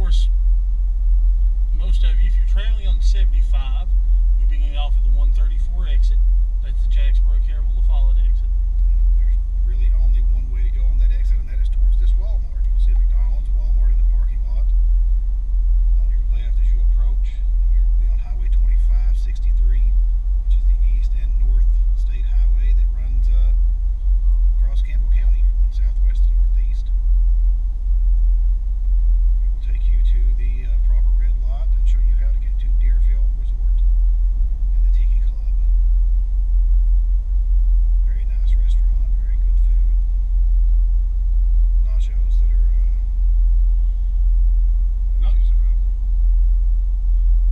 course, most of you, if you're traveling on 75, you'll be getting off at the 134 exit. That's the Jacksboro Carroll La Follette exit. There's really only one way to go on that exit, and that is towards this Walmart. You'll see McDonald's, Walmart in the parking lot. On your left as you approach, you'll be on Highway 2563, which is the east and north state highway that runs across Campbell County from southwest to northeast. It will take you to the proper red lot and show you how to get to Deerfield Resort and the Tiki Club. Very nice restaurant, very good food. Nachos that are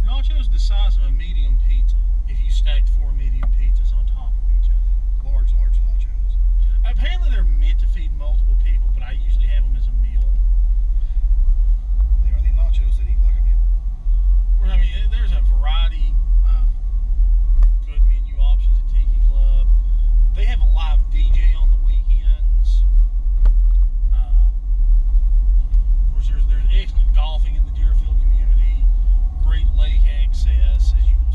Nachos the size of a medium pizza if you stacked 4 medium pizzas on top of each other. Large nachos. Apparently they're meant to feed multiple people, but I usually have them as a meal. They are the nachos that eat like a meal. Well, I mean, there's a variety of good menu options at Tiki Club. They have a live DJ on the weekends. Of course, there's excellent golfing in the Deerfield community. Great lake access, as you will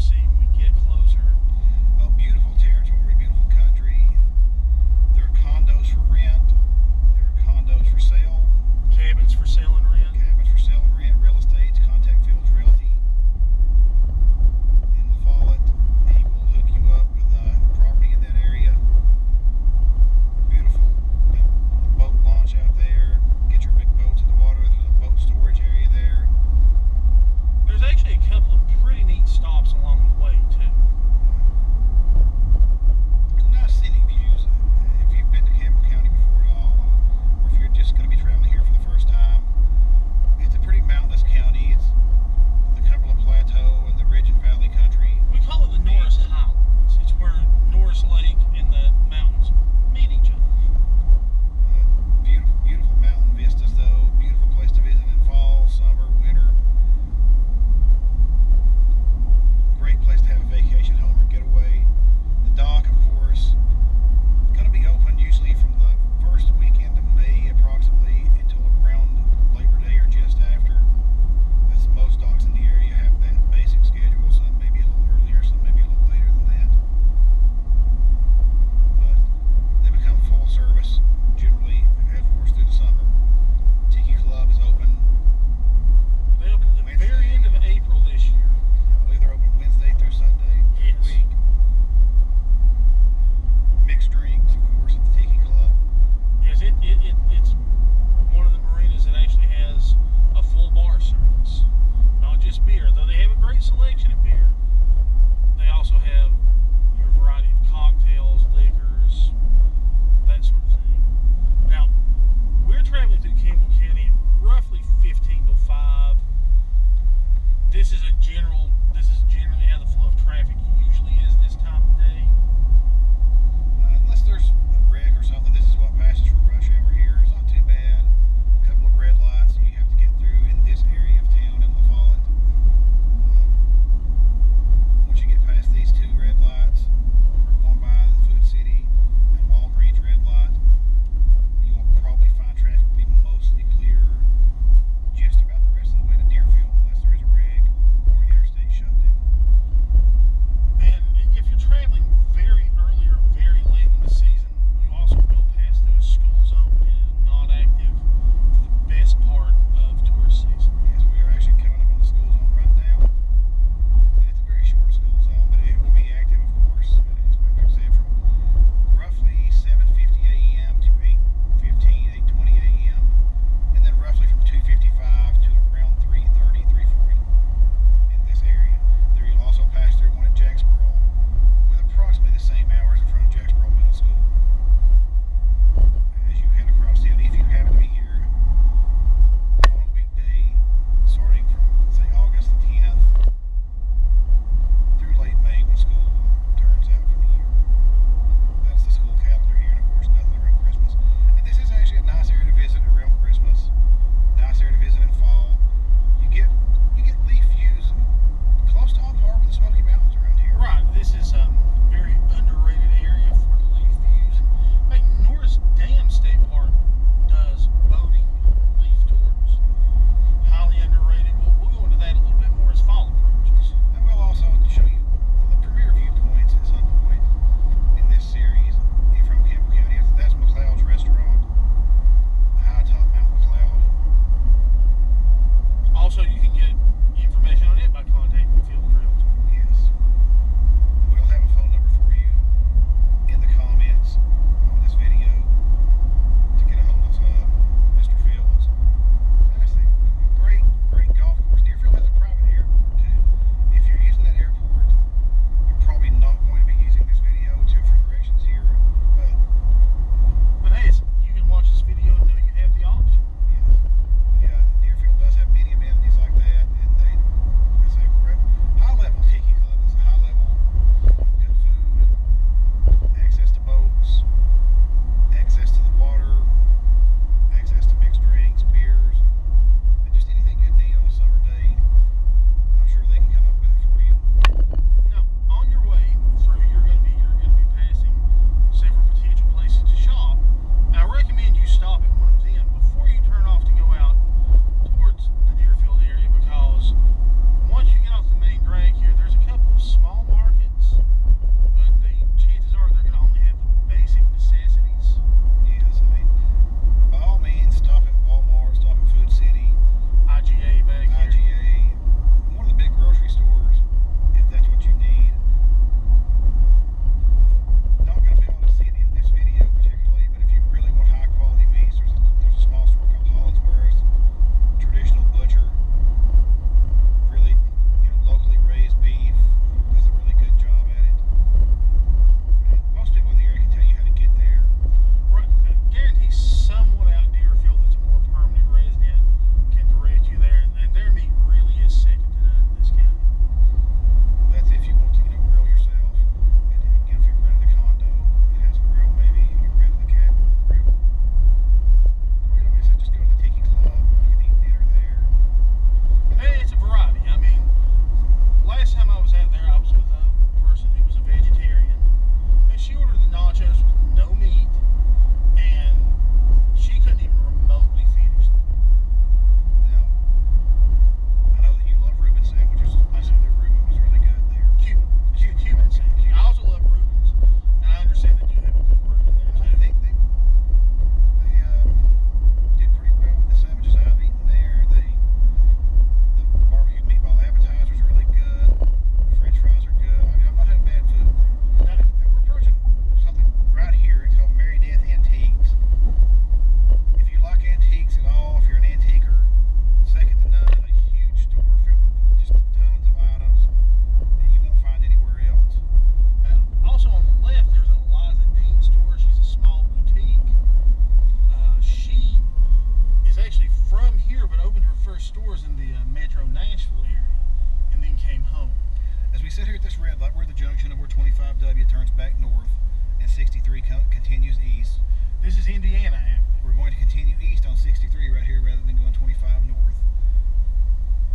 sit here at this red light, we're at the junction of where 25W turns back north and 63 continues east. This is Indiana Avenue. We're going to continue east on 63 right here rather than going 25 north.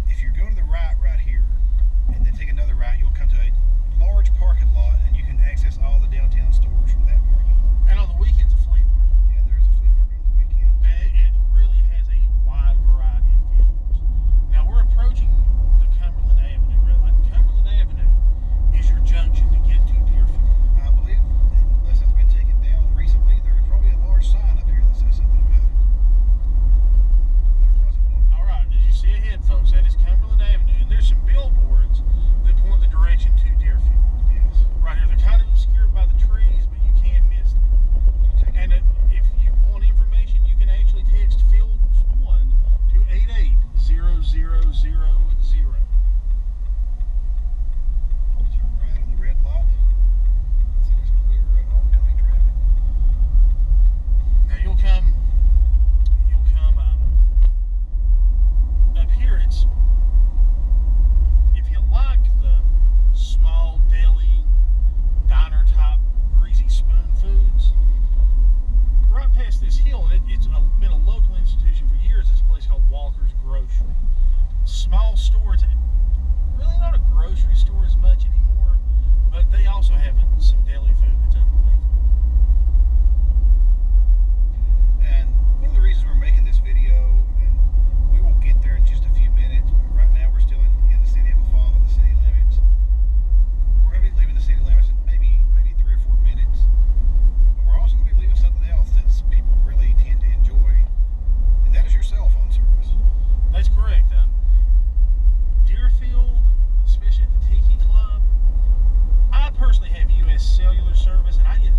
If you're going to the right here and then take another right, you'll come to a large parking lot and you can access all the downtown stores from that parking lot. And on the weekends, a flea market. Yeah, there is a flea market on the weekends. And it really has a wide variety of vehicles. Now we're approaching the Cumberland Avenue red light. Cumberland Avenue is your junction to get to Deerfield. I believe, unless it's been taken down recently, there's probably a large sign up here that says something about it. There wasn't one. All right, as you see ahead, folks, that is Cumberland Avenue, and there's some billboards that point the direction to Deerfield. Yes. Right here, they're kind of obscured by the trees, but you can't miss them. And if you want information, you can actually text Fields 1 to 880000. Turn right on the red light. So it's clear of oncoming traffic. Now you'll come up here. It's, if you like the small deli diner type greasy spoon foods, right past this hill, and it's been a local institution for years. This place called Walker's Grocery. Small store. It's really not a grocery store as much anymore, but they also have some deli food that's unbelievable. And one of the reasons we're making this video, and we will get there in just a few minutes, but right now we're still in the city of Eufaula, the city limits. We're going to be leaving the city limits in maybe 3 or 4 minutes. But we're also going to be leaving something else that people really tend to enjoy, and that is your cell phone service. That's correct. Deerfield, especially at the Tiki Club, I personally have U.S. cellular service, and I get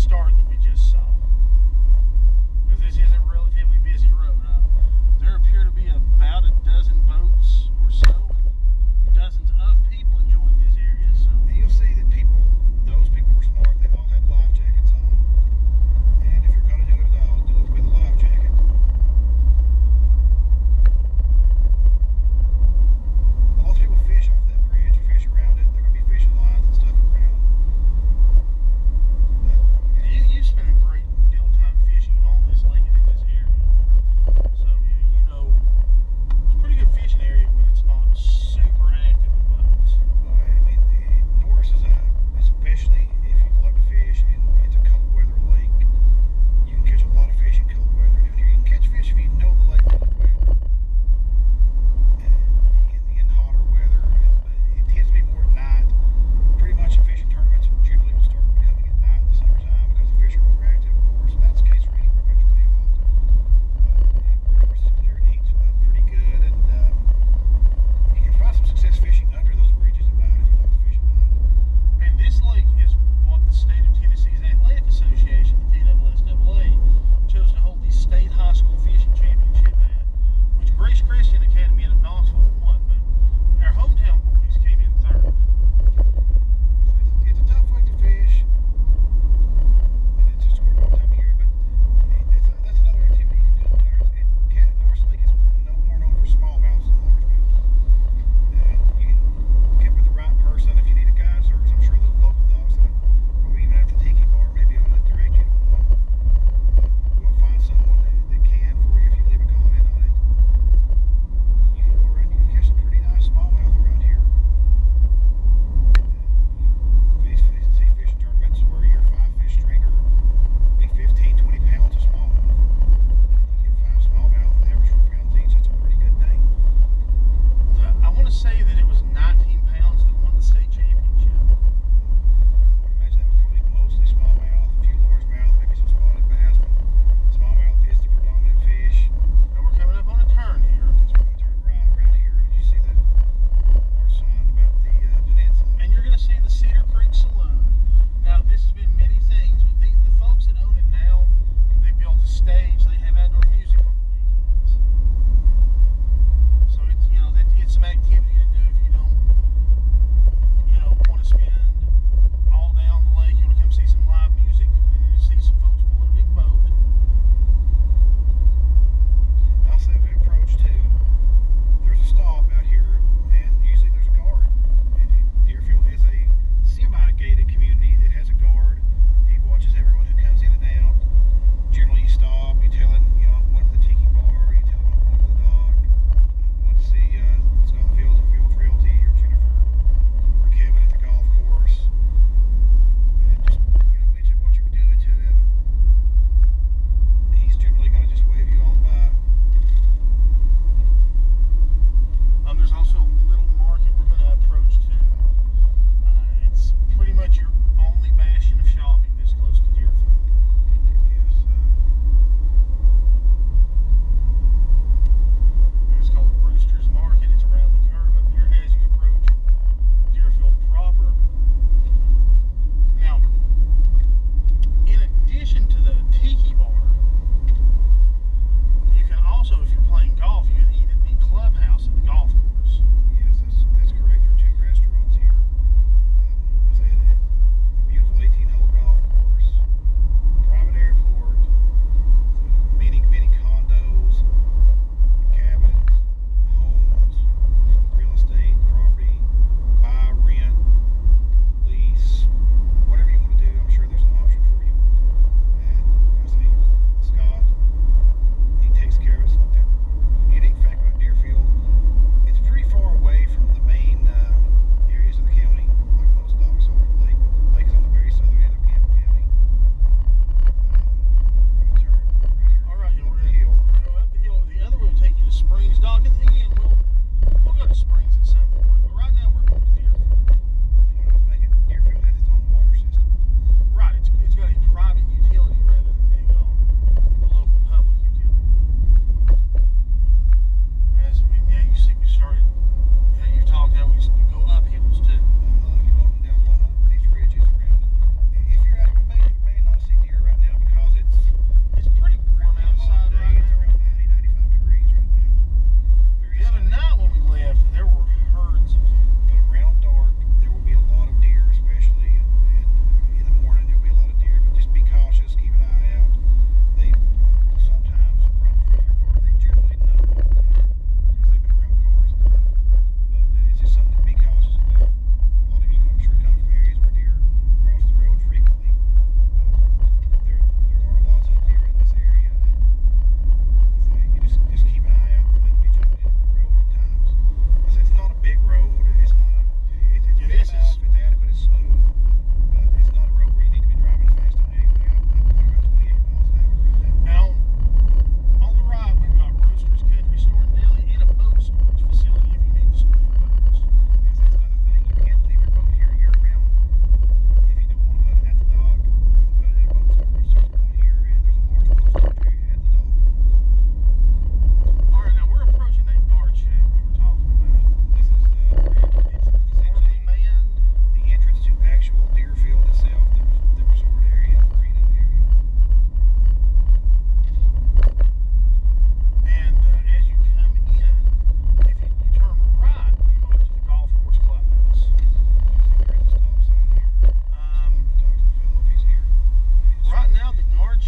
start that we just saw. Because this is a relatively busy road. There appear to be about a dozen boats or so, and dozens of people enjoying this area. So And you'll see that those people were smart. They all had life jackets on. And if you're going to do it at all, do it with a life jacket. Most people fish off that bridge. You fish around it. There are going to be fishing lines and stuff around. But you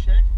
check